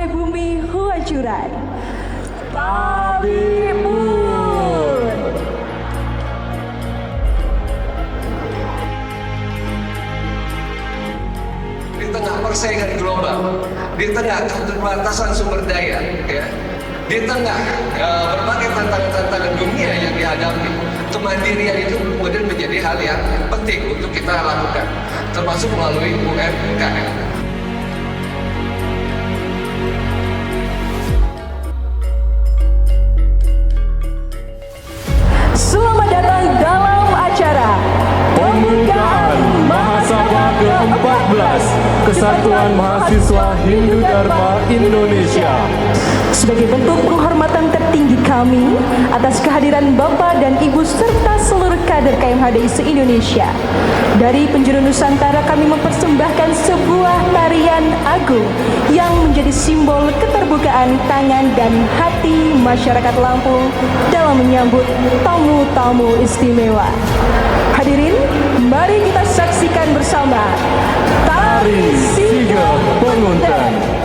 sampai bumi hancuran. Tapi pun di tengah persaingan global, di tengah keterbatasan sumber daya, ya, di tengah berbagai tantangan-tantangan dunia yang dihadapi, kemandirian itu kemudian menjadi hal yang penting untuk kita lakukan, termasuk melalui UMKM. selamat datang dalam acara Pembukaan Mahasabah ke-14 Kesatuan Mahasiswa Hindu Dharma Indonesia. Sebagai bentuk penghormatan tertinggi kami atas kehadiran Bapak dan Ibu serta seluruh kader KMHDI se-Indonesia, dari penjuru Nusantara kami mempersembahkan sebuah tarian agung yang menjadi simbol keterbukaan tangan dan hati masyarakat Lampung dalam menyambut tamu-tamu istimewa. Hadirin, mari kita saksikan bersama Tari Siga Penguntan.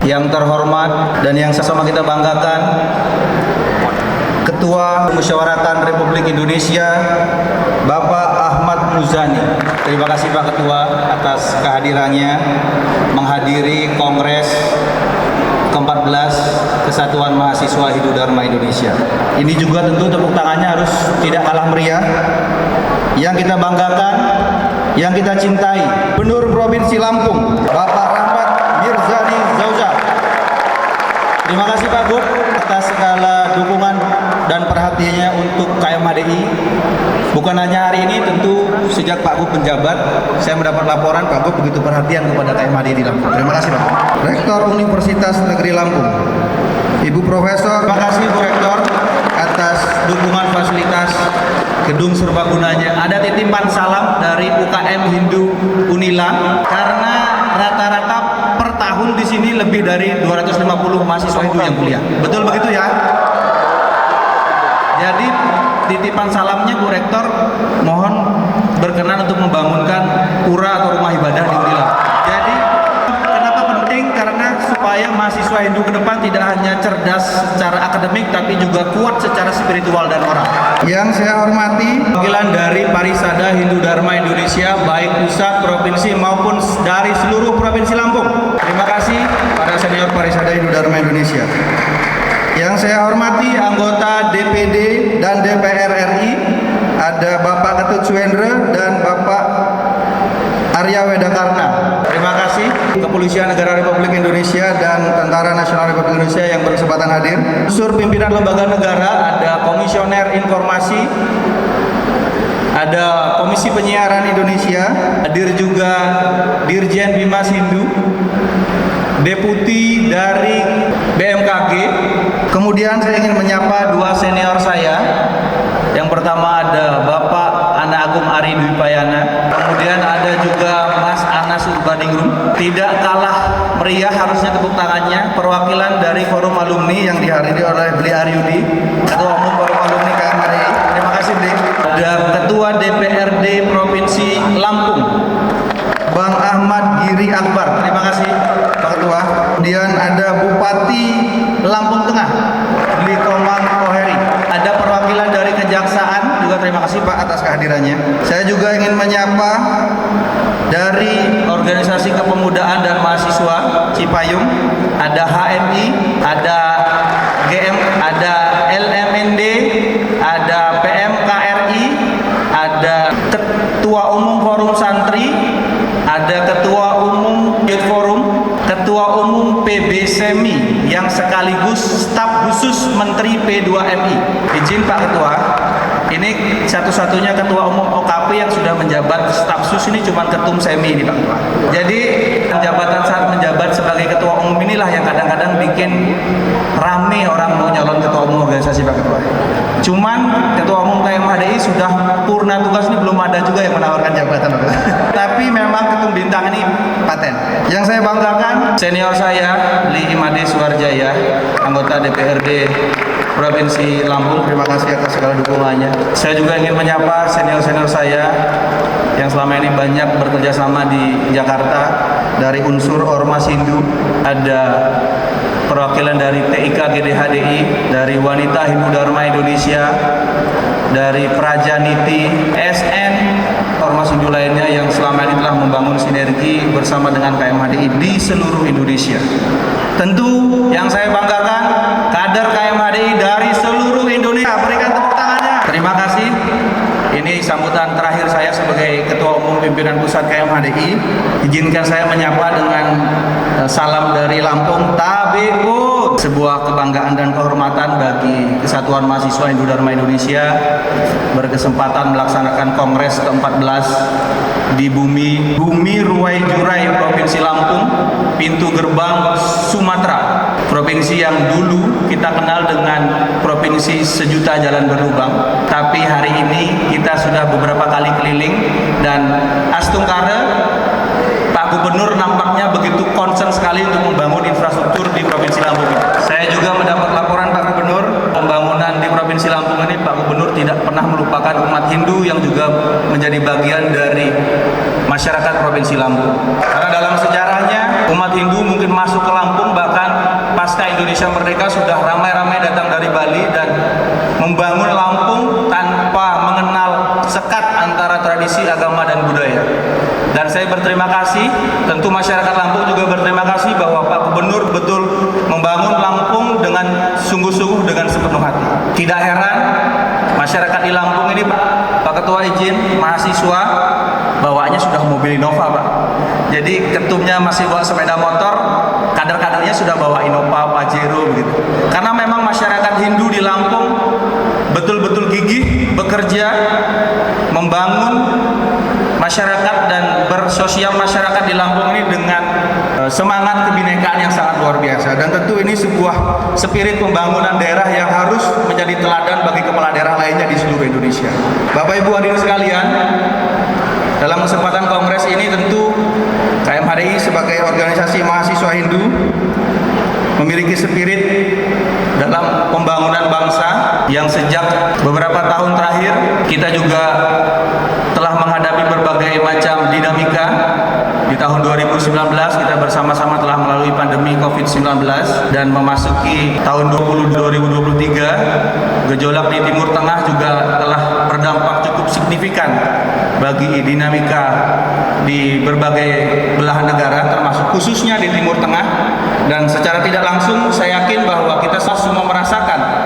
Yang terhormat dan yang sama kita banggakan, Ketua Musyawaratan Republik Indonesia, Bapak Ahmad Muzani. Terima kasih Pak Ketua atas kehadirannya menghadiri Kongres ke-14 Kesatuan Mahasiswa Hindu Dharma Indonesia. Ini juga tentu tepuk tangannya harus tidak kalah meriah. Yang kita banggakan, yang kita cintai, Gubernur Provinsi Lampung, Bapak Rahmat Mirzani Zauza. Terima kasih Pak Gub atas segala dukungan dan perhatiannya untuk KMHDI. Bukan hanya hari ini, tentu sejak Pak Gub menjabat, saya mendapat laporan Pak Gub begitu perhatian kepada KMHDI di Lampung. Terima kasih Pak. Rektor Universitas Negeri Lampung, Ibu Profesor, terima kasih Bu Rektor atas dukungan fasilitas gedung serbagunanya. Ada titipan salam dari UKM Hindu Unila karena rata-rata per tahun di sini lebih dari 250 mahasiswa Hindu yang kuliah. Betul begitu ya? Jadi titipan salamnya Bu Rektor, mohon berkenan untuk membangunkan pura atau rumah ibadah di Unila. Jadi kenapa penting? Karena supaya mahasiswa Hindu ke depan tidak hanya cerdas secara akademik tapi juga kuat secara spiritual dan moral. Yang saya hormati perwakilan dari Parisada Hindu Dharma Indonesia, baik pusat, provinsi maupun dari seluruh provinsi Lampung. Terima kasih para senior Parisada Hindu Dharma Indonesia. Yang saya hormati anggota DPD dan DPR RI, ada Bapak Ketut Suendra dan Bapak Arya Wedakarna. Terima kasih Kepolisian Negara Republik Indonesia dan Tentara Nasional Republik Indonesia yang berkesempatan hadir. Unsur pimpinan lembaga negara, ada Komisioner Informasi, ada Komisi Penyiaran Indonesia, hadir juga Dirjen Bimas Hindu, Deputi dari BMKG. Kemudian saya ingin menyapa dua senior saya. Yang pertama ada Bapak Ana Agung Ari Dwi Payana. Kemudian ada juga Mas Anas Urbaningrum. Tidak kalah meriah harusnya tepuk tangannya perwakilan dari Forum Alumni yang dihadiri oleh Bli Aryudi, Ketua Umum Forum Alumni KMHDI. Terima kasih Bli. Dan Ketua DPRD Provinsi Lampung, Bang Ahmad Giri Akbar. Terima kasih Pak Ketua. Kemudian ada Bupati Lampung Tengah, Bli Komang Koheri. Ada perwakilan dari Kejaksaan juga, terima kasih Pak atas kehadirannya. Saya juga ingin menyapa dari Organisasi Kepemudaan dan Mahasiswa Cipayung, ada HMI, ada GM, ada LMND, ada PMKRI, ada Ketua Umum Forum Santri, sekaligus staf khusus Menteri P2MI. Izin Pak Ketua, ini satu-satunya Ketua Umum OKP yang sudah menjabat staf khusus ini cuma Ketum Semi ini Pak Ketua. Jadi jabatan saat menjabat sebagai Ketua Umum inilah yang kadang-kadang bikin rame orang mau nyalon Ketua Umum organisasi Pak Ketua. Cuman Ketua Umum KMHDI sudah purna tugas ini belum ada juga yang menawarkan jabatan. Tapi memang Ketum Bintang ini paten. Yang saya banggakan senior saya Li Imade Suwarjaya, anggota DPRD Provinsi Lampung. Terima kasih atas segala dukungannya. Saya juga ingin menyapa senior-senior saya yang selama ini banyak bekerja sama di Jakarta dari unsur Ormas Hindu. Ada perwakilan dari TIK GDHDI, dari Wanita Hindu Dharma Indonesia, dari Prajaniti, SN, ormas Hindu lainnya yang selama ini telah membangun sinergi bersama dengan KMHDI di seluruh Indonesia. Tentu yang saya banggakan kader KMHDI dari seluruh Indonesia. Berikan tepuk tangannya. Terima kasih. Ini sambutan terakhir saya sebagai Ketua Umum Pimpinan Pusat KMHDI. Izinkan saya menyapa dengan salam dari Lampung, Tabekun. Sebuah kebanggaan dan kehormatan bagi Kesatuan Mahasiswa Hindu Dharma Indonesia berkesempatan melaksanakan Kongres ke-14 di bumi Ruwai Jurai, Provinsi Lampung, pintu gerbang Sumatera. Provinsi yang dulu kita kenal dengan provinsi sejuta jalan berlubang, tapi hari ini kita sudah beberapa kali keliling dan Astungkara Pak Gubernur nampaknya begitu concern sekali untuk membangun infrastruktur di Provinsi Lampung ini. Saya juga mendapat laporan Pak Gubernur, pembangunan di Provinsi Lampung ini Pak Gubernur tidak pernah melupakan umat Hindu yang juga menjadi bagian dari masyarakat Provinsi Lampung. Karena dalam sejarahnya umat Hindu mungkin masuk ke Lampung, bahkan pasca Indonesia Merdeka sudah ramai-ramai datang dari Bali dan membangun Lampung tanpa mengenal sekat antara tradisi, agama, dan budaya. Dan saya berterima kasih, tentu masyarakat Lampung juga berterima kasih bahwa Pak Gubernur betul membangun Lampung dengan sungguh-sungguh, dengan sepenuh hati. Tidak heran masyarakat di Lampung ini Pak Ketua izin, mahasiswa bawaannya sudah mobil Innova Pak. Jadi ketumnya masih bawa sepeda motor, kader-kadernya sudah bawa Innova, Pajero begitu. Karena memang masyarakat Hindu di Lampung betul-betul gigih bekerja membangun masyarakat dan bersosial masyarakat di Lampung ini dengan semangat kebinekaan yang sangat luar biasa. Dan tentu ini sebuah spirit pembangunan daerah yang harus menjadi teladan bagi kepala daerah lainnya di seluruh Indonesia. Bapak Ibu hadirin sekalian, dalam kesempatan kongres ini tentu KMHDI sebagai organisasi mahasiswa Hindu memiliki spirit dalam pembangunan bangsa yang sejak beberapa tahun terakhir kita juga telah menghadapi berbagai macam dinamika. Di tahun 2019 kita bersama-sama telah melalui pandemi COVID-19 dan memasuki tahun 2023, gejolak di Timur Tengah juga telah berdampak cukup signifikan bagi dinamika di berbagai belahan negara, termasuk khususnya di Timur Tengah. Dan secara tidak langsung saya yakin bahwa kita semua merasakan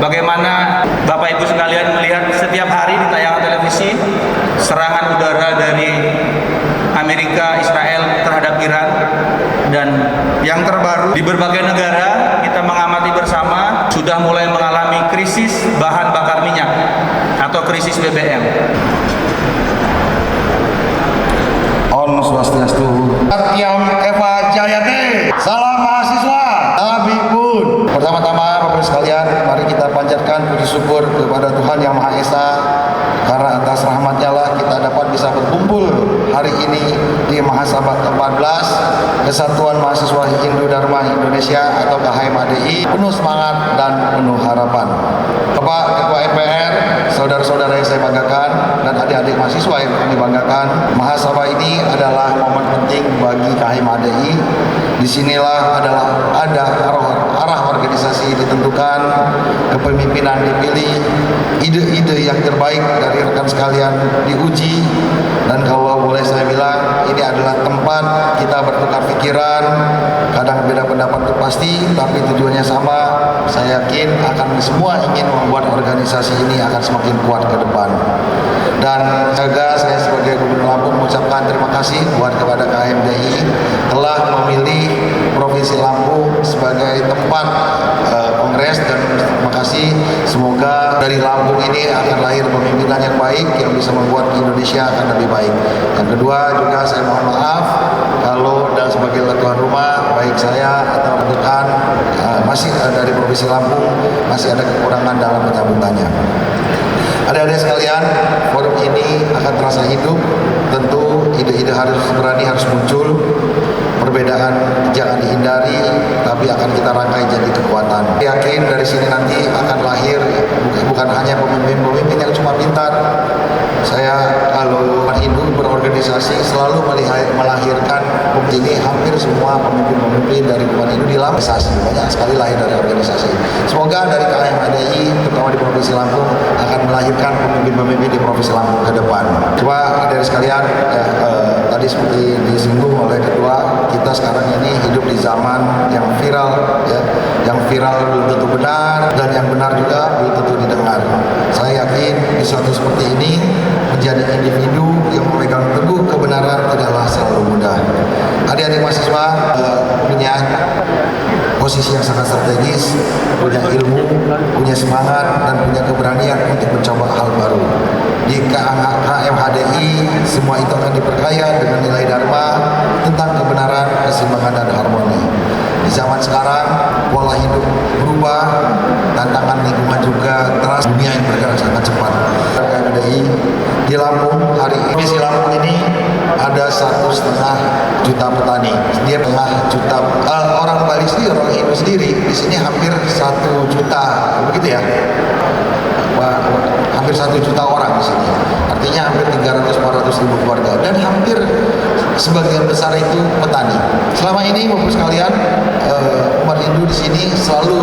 bagaimana Bapak Ibu sekalian melihat setiap hari di tayangan televisi serangan udara dari Amerika, Israel terhadap Iran, dan yang terbaru di berbagai negara kita mengamati bersama sudah mulai mengalami krisis bahan bakar minyak atau krisis BBM. Om Swastiastu. Satyam Eva Jayate. Salam mahasiswa. Tabikun. Pertama-tama Bapak sekalian, mari kita panjatkan puji syukur kepada Tuhan Yang Maha Esa, karena atas rahmat-Nya lah kita dapat bisa berkumpul hari ini di Mahasabah ke-14 Kesatuan Mahasiswa Hindu Dharma Indonesia atau KHMHDI, penuh semangat dan penuh harapan. Bapak Ketua MPR, saudara-saudara yang saya banggakan, dan adik-adik mahasiswa yang kami banggakan, Mahasabah ini adalah momen penting bagi KHMHDI. Disinilah adalah ada arah organisasi ditentukan, kepemimpinan dipilih, ide-ide yang terbaik dari rekan sekalian diuji, dan kalau boleh saya bilang ini adalah tempat kita bertukar pikiran. Kadang beda pendapat itu pasti, tapi tujuannya sama. Saya yakin akan semua ingin membuat organisasi ini akan semakin kuat ke depan. Dan saya sebagai Gubernur Lampung mengucapkan terima kasih buat kepada KMHDI telah memilih Provinsi Lampung sebagai tempat kongres, dan terima kasih, semoga dari Lampung ini akan lahir pemimpinan yang baik yang bisa membuat Indonesia akan lebih baik. Yang kedua juga saya mohon maaf kalau dan sebagai tuan rumah baik saya atau rekan masih dari Provinsi Lampung masih ada kekurangan dalam penyambutannya. Adik-adik sekalian, forum ini akan terasa hidup. Tentu ide-ide harus berani, harus muncul. Perbedaan jangan dihindari, tapi akan kita rangkai jadi kekuatan. Saya yakin dari sini nanti akan lahir bukan hanya pemimpin-pemimpin yang cuma pintar. Saya kalau Hindu berorganisasi selalu melahirkan ini hampir semua pemimpin-pemimpin dari umat Hindu di organisasi, banyak sekali lahir dari organisasi. Semoga dari KMHDI terutama di Provinsi Lampung akan melahirkan pemimpin-pemimpin di Provinsi Lampung ke depan. Coba dari sekalian tadi seperti disinggung oleh ketua, kita sekarang ini hidup di zaman yang viral, ya, yang viral belum tentu benar dan yang benar juga belum tentu didengar. Saya yakin di suatu seperti ini menjadi individu yang memegang teguh kebenaran tidaklah selalu mudah. Adik-adik mahasiswa punya posisi yang sangat strategis, punya ilmu, punya semangat, dan punya keberanian untuk mencoba hal baru. Di KMHDI semua itu akan diperkaya dengan nilai dharma tentang kebenaran, keseimbangan, dan harmoni. Di zaman sekarang pola hidup berubah, tantangan lingkungan juga terasa, dunia yang bergerak sangat cepat. KMHDI di Lampung hari ini, di Lampung ini ada 1,5 juta petani. Dia 1,5 juta orang Bali sendiri, orang Hindu sendiri di sini hampir 1 juta, begitu ya? Hampir 1 juta orang di sini. Artinya hampir 300-400 ribu keluarga, dan hampir sebagian besar itu petani. Selama ini Bapak sekalian, umat Hindu di sini selalu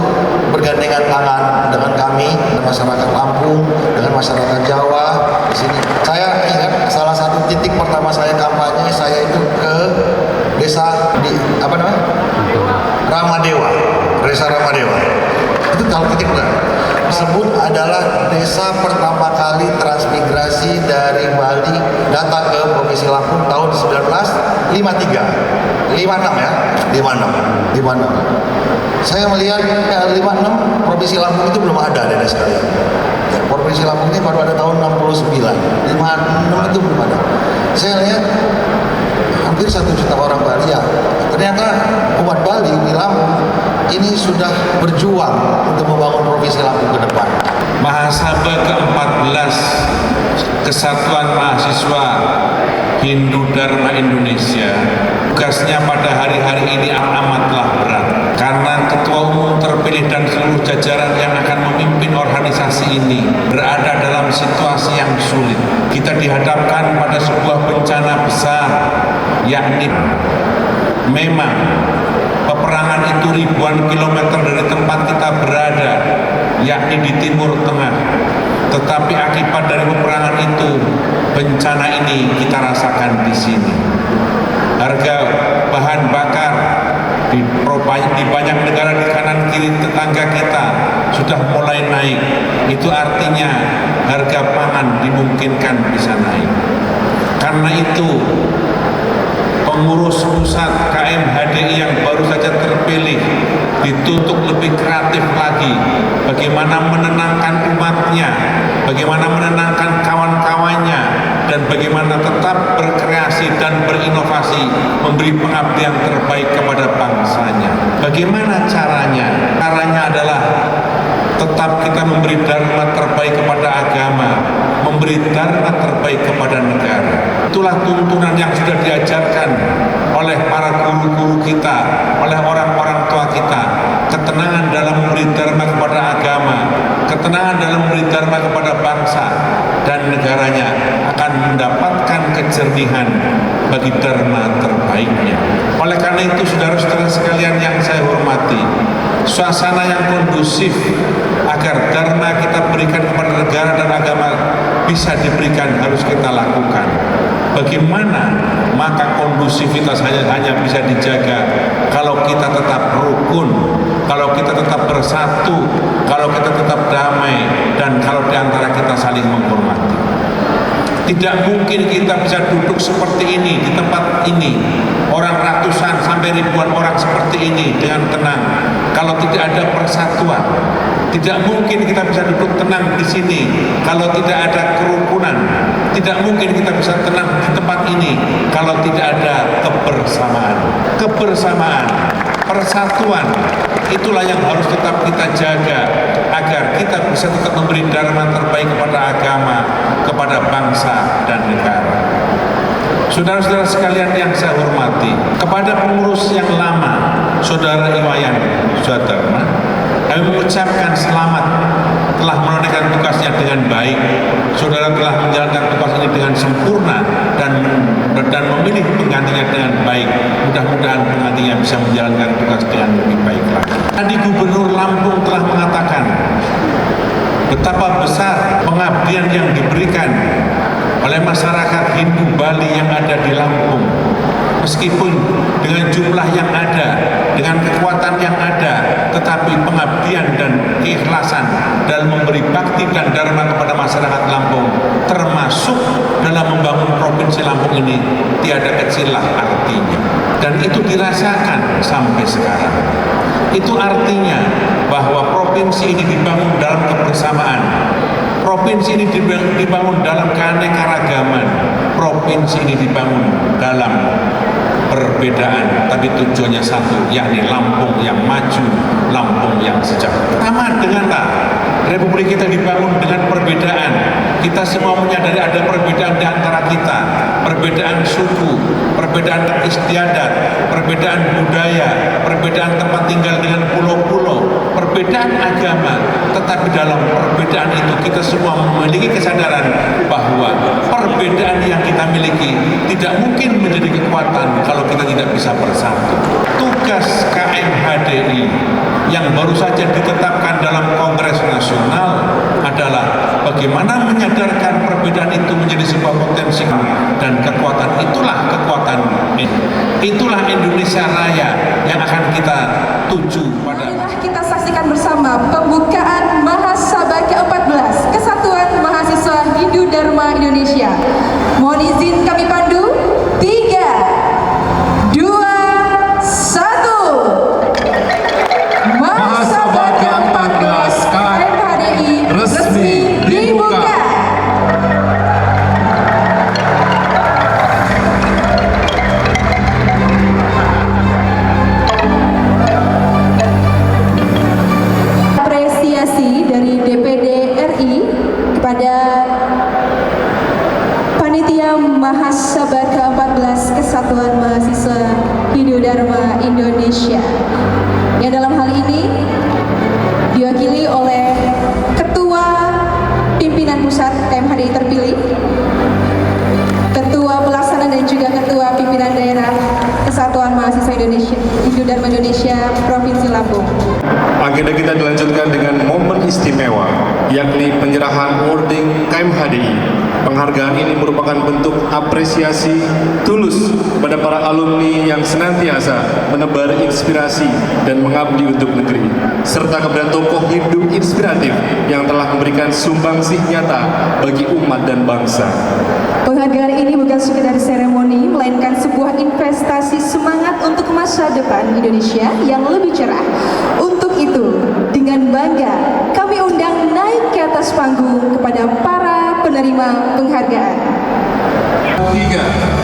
bergandengan tangan dengan kami, dengan masyarakat Lampung, dengan masyarakat Jawa di sini. Saya ingat salah satu titik pertama saya kampanye, saya itu ke desa di Ramadewa, desa Ramadewa. Itu kalau titik tersebut adalah desa pertama kali transmigrasi dari Bali datang ke Provinsi Lampung tahun 1953, 56 ya, 56. Saya melihat 56 Provinsi Lampung itu belum ada, adik-adik sekalian. Ya, Provinsi Lampung ini baru ada tahun 69, 56 itu belum ada. Saya lihat hampir 1 juta orang Bali, ya. Ternyata umat Bali di Lampung ini sudah berjuang untuk membangun Provinsi Lampung ke depan. Mahasabha ke-14 Kesatuan Mahasiswa Hindu Dharma Indonesia, tugasnya pada hari-hari ini amatlah berat, karena ketua umum terpilih dan seluruh jajaran yang akan memimpin organisasi ini berada dalam situasi yang sulit. Kita dihadapkan pada sebuah bencana besar, yakni memang peperangan itu ribuan kilometer dari tempat kita berada, yakni di Timur Tengah. Tetapi akibat dari peperangan itu, bencana ini kita rasakan di sini. Harga bahan bakar di banyak negara di kanan kiri tetangga kita sudah mulai naik. Itu artinya harga pangan dimungkinkan bisa naik. Karena itu, pengurus pusat KMHDI yang baru saja terpilih dituntut lebih kreatif lagi, bagaimana menenangkan umatnya, bagaimana menenangkan kawan-kawannya, dan bagaimana tetap berkreasi dan berinovasi, memberi pengabdian terbaik kepada bangsanya. Bagaimana caranya? Caranya adalah tetap kita memberi dharma terbaik kepada agama, memberi dharma terbaik kepada negara. Itulah tuntunan yang sudah diajarkan oleh para guru-guru kita, oleh orang-orang tua kita. Ketenangan dalam memberi dharma kepada agama, ketenangan dalam memberi dharma kepada bangsa dan negaranya akan mendapatkan kejernihan bagi dharma terbaiknya. Oleh karena itu, saudara-saudara sekalian yang saya hormati, suasana yang kondusif agar dharma kita berikan kepada negara dan agama bisa diberikan harus kita lakukan. Bagaimana? Maka kondusivitas hanya bisa dijaga kalau kita tetap rukun, kalau kita tetap bersatu, kalau kita tetap damai, dan kalau diantara kita saling menghormati. Tidak mungkin kita bisa duduk seperti ini di tempat ini, orang ratusan sampai ribuan orang seperti ini dengan tenang. Kalau tidak ada persatuan, tidak mungkin kita bisa duduk tenang di sini. Kalau tidak ada kerukunan, tidak mungkin kita bisa tenang di tempat ini kalau tidak ada kebersamaan. Kebersamaan, persatuan, itulah yang harus tetap kita jaga agar kita bisa tetap memberi dharma terbaik kepada agama, kepada bangsa dan negara. Saudara-saudara sekalian yang saya hormati, kepada pengurus yang lama, Saudara Iwayan Swadharma, kami mengucapkan selamat telah menunaikan tugasnya dengan baik. Saudara telah menjalankan tugas ini dengan sempurna dan memilih penggantinya dengan baik. Mudah-mudahan penggantinya bisa menjalankan tugas dengan lebih baik lagi. Tadi Gubernur Lampung telah mengatakan betapa besar pengabdian yang diberikan oleh masyarakat Hindu Bali yang ada di Lampung. Meskipun dengan jumlah yang ada, dengan kekuatan yang ada, tetapi pengabdian dan keikhlasan dalam memberi bakti dan dharma kepada masyarakat Lampung, termasuk dalam membangun provinsi Lampung ini, tiada kecillah artinya. Dan itu dirasakan sampai sekarang. Itu artinya bahwa provinsi ini dibangun dalam kebersamaan. Provinsi ini dibangun dalam keanekaragaman. Provinsi ini dibangun dalam perbedaan, tapi tujuannya satu, yakni Lampung yang maju, Lampung yang sejahtera. Sama denganlah Republik kita dibangun dengan perbedaan. Kita semua menyadari ada perbedaan di antara kita, perbedaan suku, perbedaan istiadat, perbedaan budaya, perbedaan tempat tinggal dengan pulau-pulau, perbedaan agama. Tetapi dalam perbedaan itu kita semua memiliki kesadaran bahwa perbedaan yang kita miliki tidak mungkin menjadi kekuatan kalau kita tidak bisa bersatu. Tugas KMHDI yang baru saja ditetapkan dalam Kongres Nasional adalah bagaimana menyadarkan perbedaan itu menjadi sebuah potensi dan kekuatan. Itulah Indonesia Raya yang akan kita tuju pada. Marilah kita saksikan bersama pembukaan Mahasabah ke-14 Kesatuan Mahasiswa Hindu Dharma Indonesia. Mohon izin kami pandu. 3, 2, 1. Mahasabah ke-14 KMHDI resmi dibuka. Apresiasi dari DPD RI kepada Panitia Mahasabah ke-14 Kesatuan Mahasiswa Hindu Dharma Indonesia, yang dalam hal ini diwakili oleh Ketua Pimpinan Pusat KMHDI terpilih, Ketua Pelaksana dan juga Ketua Pimpinan Daerah Kesatuan Mahasiswa Indonesia Hindu Dharma Indonesia Provinsi Lampung. Agenda kita dilanjutkan dengan momen istimewa, yakni penyerahan awarding KMHDI. Penghargaan ini merupakan bentuk apresiasi tulus kepada para alumni yang senantiasa menebar inspirasi dan mengabdi untuk negeri, serta kepada tokoh Hindu inspiratif yang telah memberikan sumbangsih nyata bagi umat dan bangsa. Penghargaan ini bukan sekedar seremoni, melainkan sebuah investasi semangat untuk masa depan Indonesia yang lebih cerah. Untuk itu, dengan bangga, kami undang naik ke atas panggung kepada para penerima penghargaan. 3,